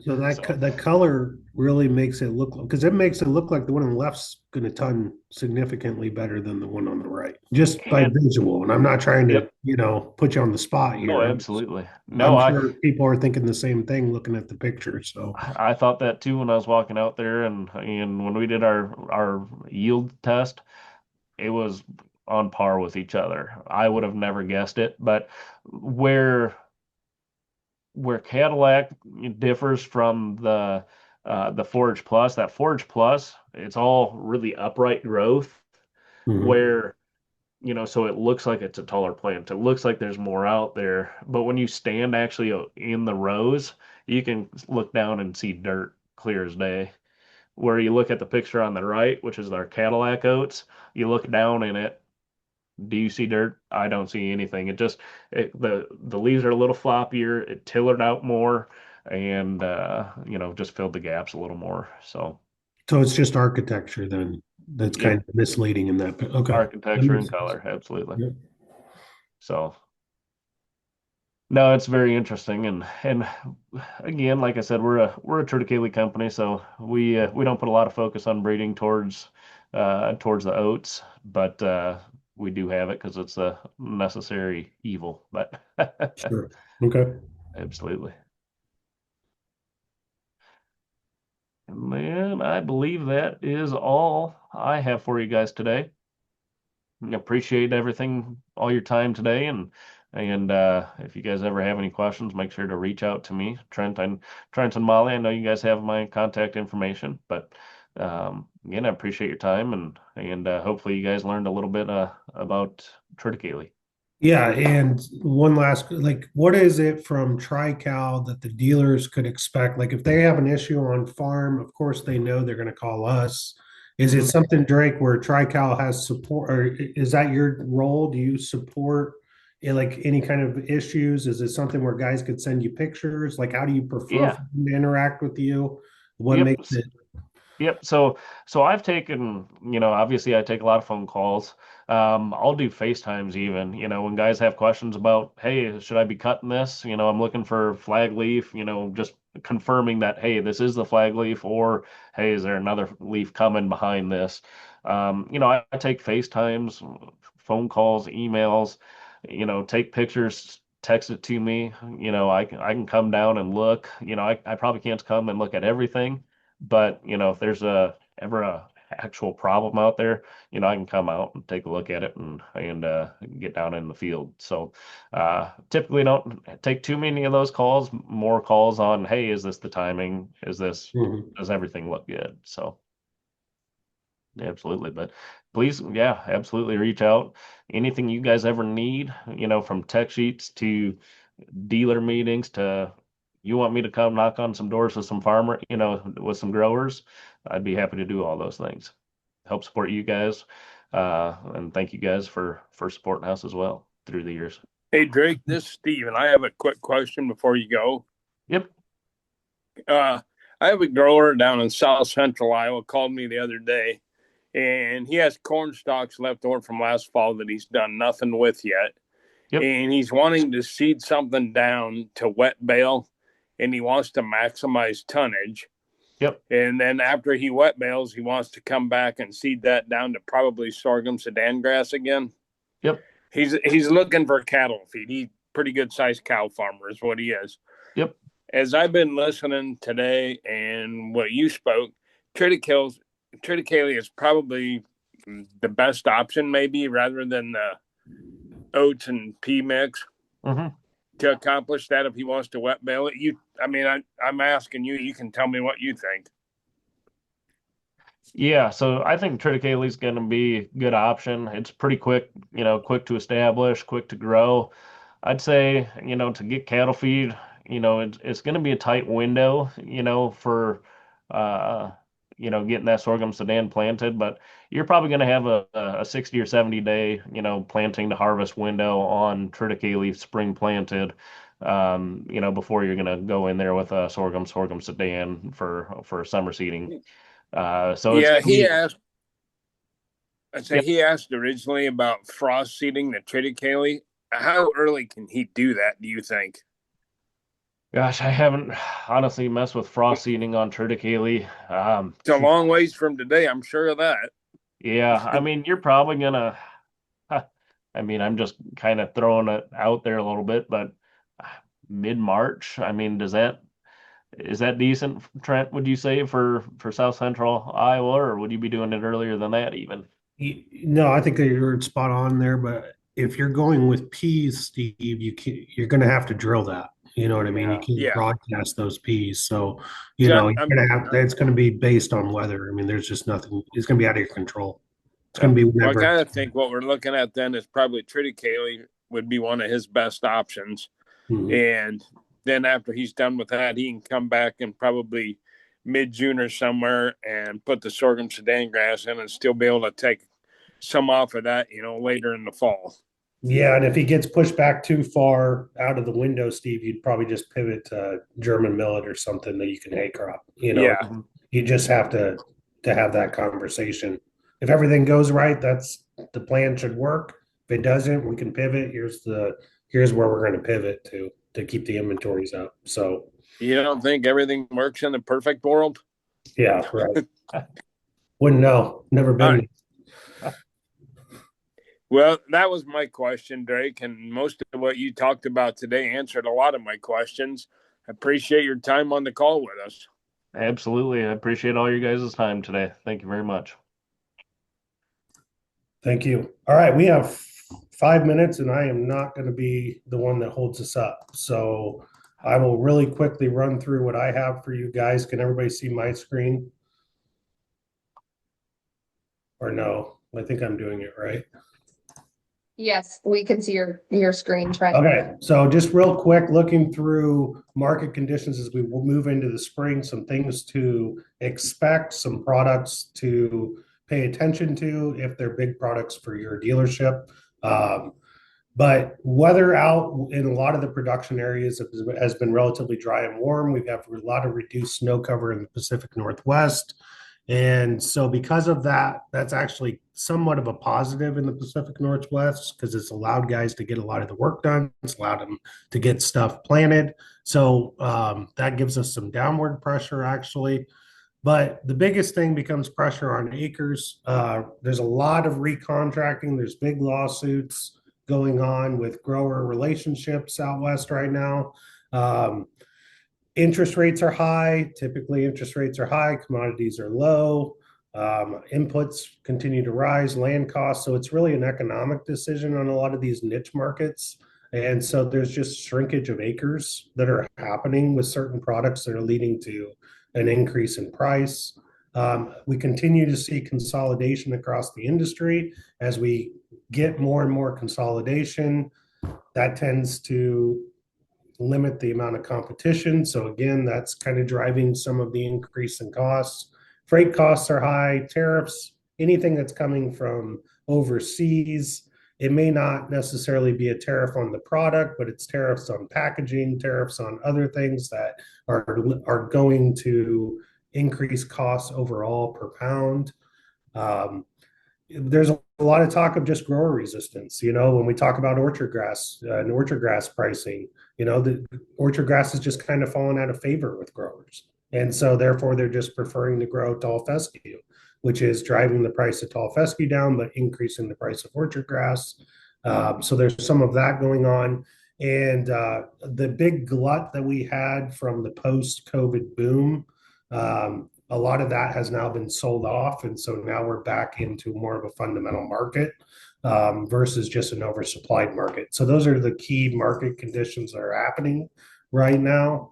So So, the color really makes it look, because it makes it look like the one on the left's going to ton significantly better than the one on the right, just by and visual. And I'm not trying to, yep, put you on the spot oh, here. absolutely. No, I'm I sure people are thinking the same thing looking at the picture. So I thought that too when I was walking out there, and when we did our yield test, it was on par with each other. I would have never guessed it, but where where Cadillac differs from the Forage Plus, that Forage Plus, it's all really upright growth, mhm. where so it looks like it's a taller plant. It looks like there's more out there, but when you stand actually in the rows, you can look down and see dirt clear as day. Where you look at the picture on the right, which is our Cadillac oats, you look down in it. Do you see dirt? I don't see anything. The leaves are a little floppier. It tillered out more, and just filled the gaps a little more. So So it's just architecture then that's kind yep, of misleading in that. Okay. That architecture and makes sense. color, absolutely. Yep. So no, it's very interesting, and again, like I said, we're a triticale company, so we don't put a lot of focus on breeding towards the oats, but we do have it because it's a necessary evil. But Sure. Okay. absolutely. And then I believe that is all I have for you guys today. Appreciate everything, all your time today, and if you guys ever have any questions, make sure to reach out to me, Trent and Molly. I know you guys have my contact information, but again, I appreciate your time, and hopefully you guys learned a little bit about triticale. Yeah, and one last, like, what is it from TriCal that the dealers could expect? Like, if they have an issue on farm, of course they know they're going to call us. Is it Mhm. something, Drake, where TriCal has support, or is that your role? Do you support like any kind of issues? Is it something where guys could send you pictures? Like, how do you prefer for Yeah. them to interact with you? What Yep. makes it? Yep. So I've taken, obviously I take a lot of phone calls. I'll do FaceTimes even, when guys have questions about, hey, should I be cutting this? I'm looking for flag leaf, just confirming that, hey, this is the flag leaf, or hey, is there another leaf coming behind this? I take FaceTimes, phone calls, emails, take pictures, text it to me. I can come down and look. I probably can't come and look at everything, but if there's ever a actual problem out there, I can come out and take a look at it and get down in the field. So typically don't take too many of those calls. More calls on, hey, is this the timing? Mhm. Does everything look good? So absolutely. But please, yeah, absolutely reach out. Anything you guys ever need, from tech sheets to dealer meetings to you want me to come knock on some doors with some farmer, with some growers, I'd be happy to do all those things. Help support you guys. And thank you guys for supporting us as well through the years. Hey, Drake, this is Steve, I have a quick question before you go. Yep. I have a grower down in south central Iowa called me the other day, and he has corn stalks left over from last fall that he's done nothing with yet. Yep. And he's wanting to seed something down to wet bale, and he wants to maximize tonnage. Yep. And then after he wet bales, he wants to come back and seed that down to probably sorghum sudan grass again. Yep. He's looking for cattle feed. He's pretty good sized cow farmer is what he is. Yep. As I've been listening today and what you spoke, triticale is probably the best option, maybe rather than the oats and pea mix Mm-hmm. to accomplish that. If he wants to wet bale it, I'm asking you. You can tell me what you think. Yeah, so I think Triticale is going to be a good option. It's pretty quick, quick to establish, quick to grow. I'd say, to get cattle feed, it's going to be a tight window, for, uh, getting that sorghum Sudan planted, but you're probably going to have a 60 or 70 day, planting to harvest window on triticale spring planted, before you're going to go in there with a sorghum Sudan for summer seeding. So it's Yeah, gonna be, yeah, he asked originally about frost seeding the triticale. How early can he do that, do you think? gosh, I haven't honestly messed with frost seeding on triticale. It's a long ways from today, I'm sure of that. Yeah, I mean, you're probably gonna, I mean, I'm just kind of throwing it out there a little bit, but mid-March, I mean, is that decent, Trent, would you say for South Central Iowa, or would you be doing it earlier than that even? No, I think that you're spot on there, but if you're going with peas, Steve, you're going to have to drill that. You know what I mean? You Yeah. can't Yeah. broadcast those peas. So, So you're going to have, it's going to be based on weather. I mean, there's just nothing, it's going to be out of your control. It's going to be well, I whenever. kind of think what we're looking at then is probably triticale would be one of his best options. Mhm. And then after he's done with that, he can come back in probably mid-June or somewhere and put the sorghum Sudan grass in and still be able to take some off of that, later in the fall. Yeah, and if he gets pushed back too far out of the window, Steve, you'd probably just pivot to German millet or something that you can hay crop. Yeah. Mhm. You just have to have that conversation. If everything goes right, that's the plan should work. If it doesn't, we can pivot. Here's where we're going to pivot to keep the inventories up. So You don't think everything works in the perfect world? yeah, right. Wouldn't know. Never All been. right. Well, that was my question, Drake, and most of what you talked about today answered a lot of my questions. I appreciate your time on the call with us. Absolutely. I appreciate all your guys' time today. Thank you very much. Thank you. All right, we have 5 minutes, and I am not going to be the one that holds us up. So I will really quickly run through what I have for you guys. Can everybody see my screen? Or no? I think I'm doing it right. Yes, we can see your screen, Trent. Okay, so just real quick, looking through market conditions as we will move into the spring, some things to expect, some products to pay attention to if they're big products for your dealership. But weather out in a lot of the production areas has been relatively dry and warm. We've had a lot of reduced snow cover in the Pacific Northwest. And so because of that, that's actually somewhat of a positive in the Pacific Northwest because it's allowed guys to get a lot of the work done. It's allowed them to get stuff planted. So that gives us some downward pressure actually. But the biggest thing becomes pressure on acres. There's a lot of recontracting. There's big lawsuits going on with grower relationships out west right now. Interest rates are high. Typically, interest rates are high. Commodities are low. Inputs continue to rise. Land costs. So it's really an economic decision on a lot of these niche markets. And so there's just shrinkage of acres that are happening with certain products that are leading to an increase in price. We continue to see consolidation across the industry. As we get more and more consolidation, that tends to limit the amount of competition. So again, that's kind of driving some of the increase in costs. Freight costs are high, tariffs, anything that's coming from overseas. It may not necessarily be a tariff on the product, but it's tariffs on packaging, tariffs on other things that are going to increase costs overall per pound. There's a lot of talk of just grower resistance. When we talk about orchard grass and orchard grass pricing, the orchard grass is just kind of fallen out of favor with growers. And so therefore they're just preferring to grow tall fescue, which is driving the price of tall fescue down, but increasing the price of orchard grass. So there's some of that going on. And the big glut that we had from the post-COVID boom, a lot of that has now been sold off. And so now we're back into more of a fundamental market versus just an oversupplied market. So those are the key market conditions that are happening right now.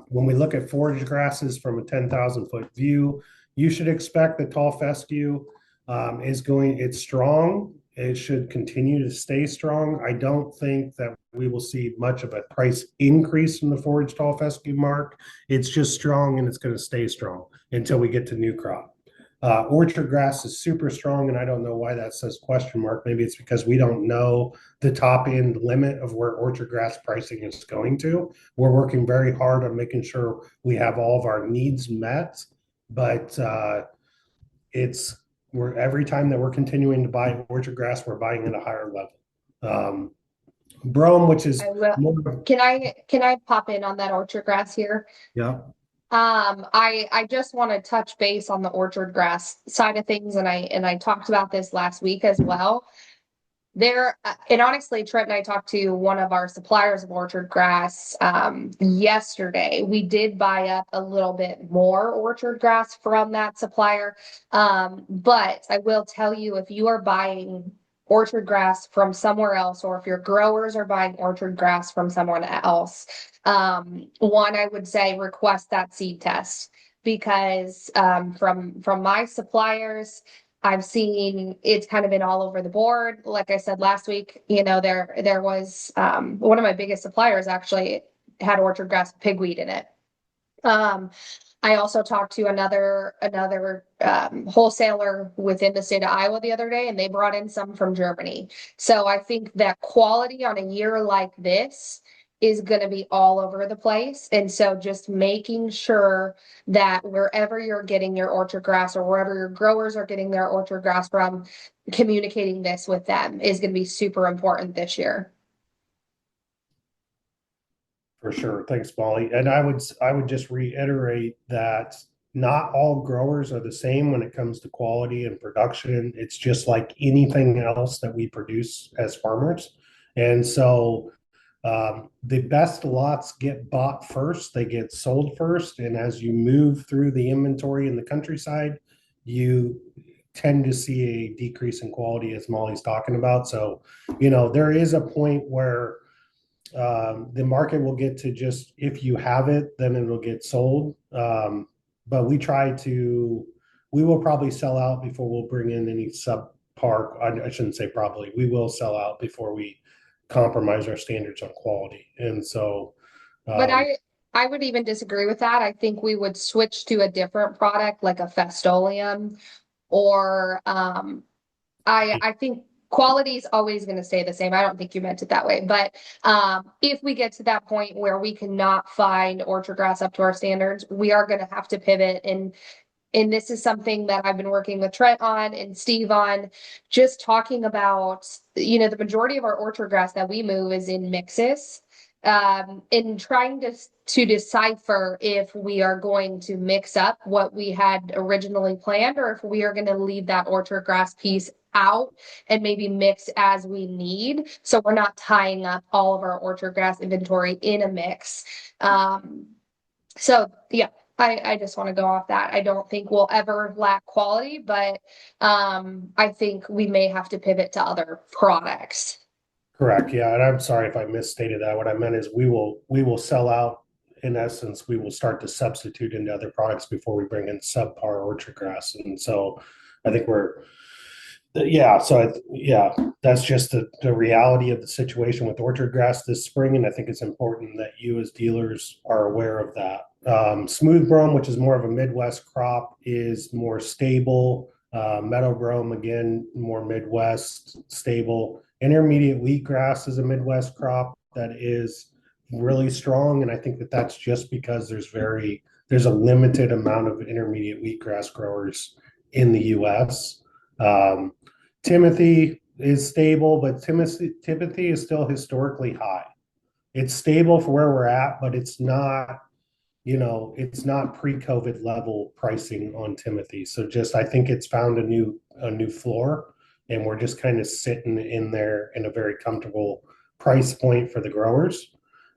When we look at forage grasses from a 10,000 foot view, you should expect the tall fescue it's strong. it should continue to stay strong. I don't think that we will see much of a price increase in the forage tall fescue mark. It's just strong and it's going to stay strong until we get to new crop. Orchard grass is super strong, and I don't know why that says question mark. Maybe it's because we don't know the top end limit of where orchard grass pricing is going to. We're working very hard on making sure we have all of our needs met, but it's we're every time that we're continuing to buy orchard grass, we're buying at a higher level. Brome, which is more, Can I pop in on that orchard grass here? yeah. I just want to touch base on the orchard grass side of things, and I talked about this last week as well. And honestly, Trent and I talked to one of our suppliers of orchard grass yesterday. We did buy up a little bit more orchard grass from that supplier. But I will tell you, if you are buying orchard grass from somewhere else, or if your growers are buying orchard grass from someone else, one, I would say request that seed test, because from my suppliers, I've seen it's kind of been all over the board. Like I said last week, there was one of my biggest suppliers actually had orchard grass with pigweed in it. I also talked to another wholesaler within the state of Iowa the other day, and they brought in some from Germany. So I think that quality on a year like this is going to be all over the place. And so just making sure that wherever you're getting your orchard grass, or wherever your growers are getting their orchard grass from, communicating this with them is going to be super important this year. For sure. Thanks, Molly. And I would just reiterate that not all growers are the same when it comes to quality and production. It's just like anything else that we produce as farmers. And so the best lots get bought first, they get sold first. And as you move through the inventory in the countryside, you tend to see a decrease in quality, as Molly's talking about. So, there is a point where the market will get to just, if you have it, then it'll get sold. But we will probably sell out before we'll bring in any subpar. I shouldn't say probably, we will sell out before we compromise our standards on quality. And so, but I would even disagree with that. I think we would switch to a different product, like a Festoleum, or I think quality is always going to stay the same. I don't think you meant it that way, but if we get to that point where we cannot find orchard grass up to our standards, we are going to have to pivot. And this is something that I've been working with Trent on and Steve on, just talking about, the majority of our orchard grass that we move is in mixes, in trying to decipher if we are going to mix up what we had originally planned, or if we are going to leave that orchard grass piece out and maybe mix as we need, so we're not tying up all of our orchard grass inventory in a mix. So yeah, I just want to go off that. I don't think we'll ever lack quality, but I think we may have to pivot to other products. correct. Yeah. And I'm sorry if I misstated that. What I meant is we will sell out. In essence, we will start to substitute into other products before we bring in subpar orchard grass. And so I think that's just the reality of the situation with orchard grass this spring. And I think it's important that you as dealers are aware of that. Smooth brome, which is more of a Midwest crop, is more stable. Meadow brome, again, more Midwest, stable. Intermediate wheatgrass is a Midwest crop that is really strong. And I think that that's just because there's a limited amount of intermediate wheatgrass growers in the US. Timothy is stable, but Timothy is still historically high. It's stable for where we're at, but it's not pre-COVID level pricing on Timothy. So I think it's found a new floor, and we're just kind of sitting in there in a very comfortable price point for the growers.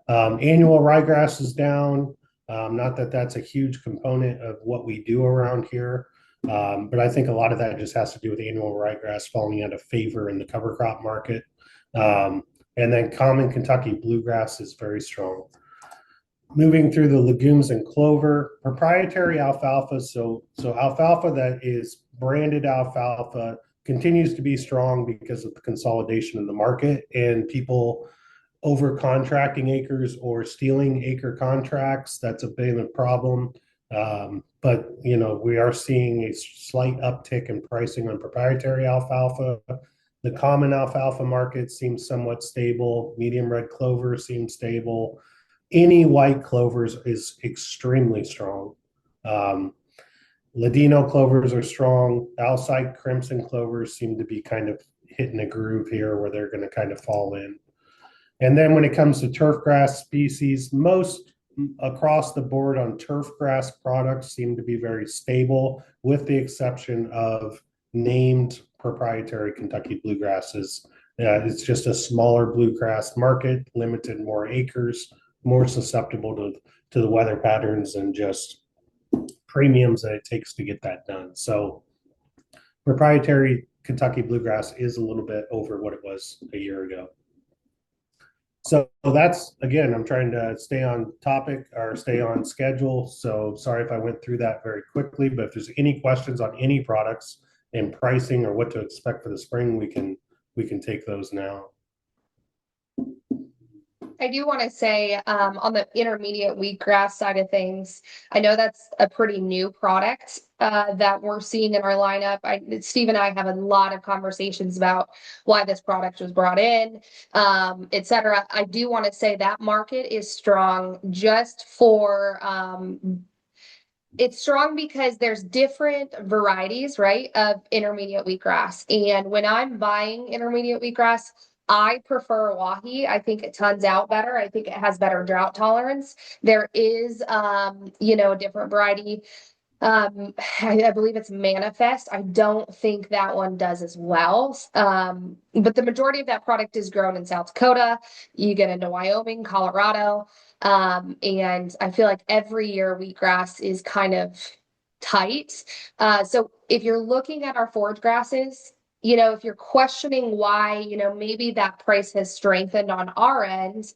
Annual ryegrass is down. Not that that's a huge component of what we do around here. But I think a lot of that just has to do with annual ryegrass falling out of favor in the cover crop market. And then common Kentucky bluegrass is very strong. Moving through the legumes and clover, proprietary alfalfa. So alfalfa that is branded alfalfa continues to be strong because of the consolidation in the market and people over contracting acres or stealing acre contracts. That's a bit of a problem. But we are seeing a slight uptick in pricing on proprietary alfalfa. The common alfalfa market seems somewhat stable. Medium red clover seems stable. Any white clovers is extremely strong. Ladino clovers are strong. Alside crimson clovers seem to be kind of hitting a groove here where they're going to kind of fall in. And then when it comes to turf grass species, most across the board on turf grass products seem to be very stable, with the exception of named proprietary Kentucky bluegrasses. It's just a smaller bluegrass market, limited more acres, more susceptible to the weather patterns and just premiums that it takes to get that done. So proprietary Kentucky bluegrass is a little bit over what it was a year ago. So that's, again, I'm trying to stay on topic or stay on schedule. So sorry if I went through that very quickly, but if there's any questions on any products and pricing or what to expect for the spring, we can take those now. I do want to say on the intermediate wheatgrass side of things, I know that's a pretty new product that we're seeing in our lineup. Steve and I have a lot of conversations about why this product was brought in, etc. I do want to say that market is strong just for it's strong because there's different varieties, right, of intermediate wheatgrass. And when I'm buying intermediate wheatgrass, I prefer Wahi. I think it tons out better. I think it has better drought tolerance. There is, a different variety. I believe it's Manifest. I don't think that one does as well. But the majority of that product is grown in South Dakota. You get into Wyoming, Colorado. And I feel like every year wheatgrass is kind of tight. So if you're looking at our forage grasses, if you're questioning why, maybe that price has strengthened on our end,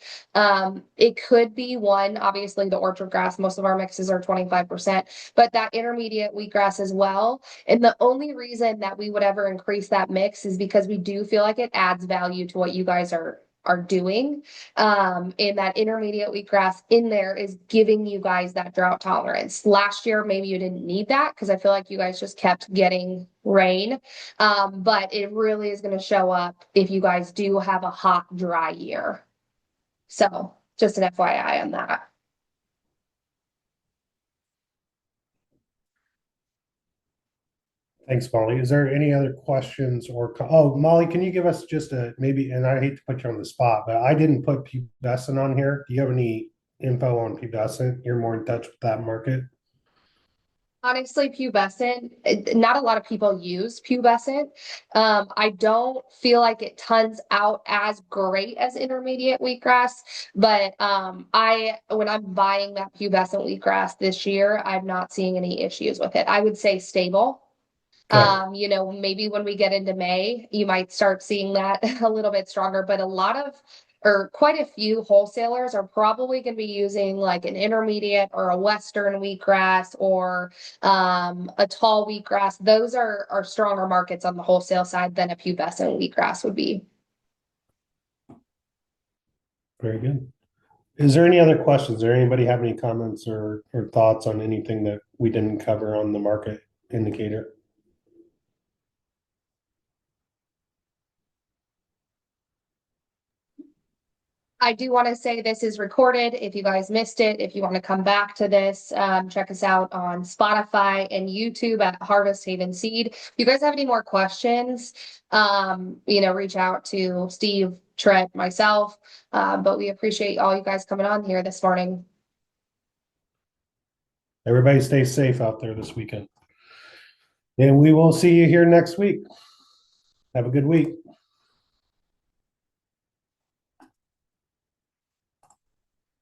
it could be one, obviously the orchard grass, most of our mixes are 25%, but that intermediate wheatgrass as well. And the only reason that we would ever increase that mix is because we do feel like it adds value to what you guys are doing. And that intermediate wheatgrass in there is giving you guys that drought tolerance. Last year, maybe you didn't need that because I feel like you guys just kept getting rain. But it really is going to show up if you guys do have a hot, dry year. So just an FYI on that. Thanks, Molly. Is there any other questions or, oh, Molly, can you give us just maybe, and I hate to put you on the spot, but I didn't put pubescent on here. Do you have any info on pubescent? You're more in touch with that market. Honestly, pubescent, not a lot of people use pubescent. I don't feel like it tons out as great as intermediate wheatgrass, but when I'm buying that pubescent wheatgrass this year, I'm not seeing any issues with it. I would say stable. Okay. Maybe when we get into May, you might start seeing that a little bit stronger, but quite a few wholesalers are probably going to be using like an intermediate or a western wheatgrass or a tall wheatgrass. Those are stronger markets on the wholesale side than a pubescent wheatgrass would be. Very good. Is there any other questions? Does anybody have any comments or thoughts on anything that we didn't cover on the market indicator? I do want to say this is recorded. If you guys missed it, if you want to come back to this, check us out on Spotify and YouTube at Harvest Haven Seed. If you guys have any more questions, reach out to Steve, Trent, myself. But we appreciate all you guys coming on here this morning. Everybody stay safe out there this weekend. And we will see you here next week. Have a good week.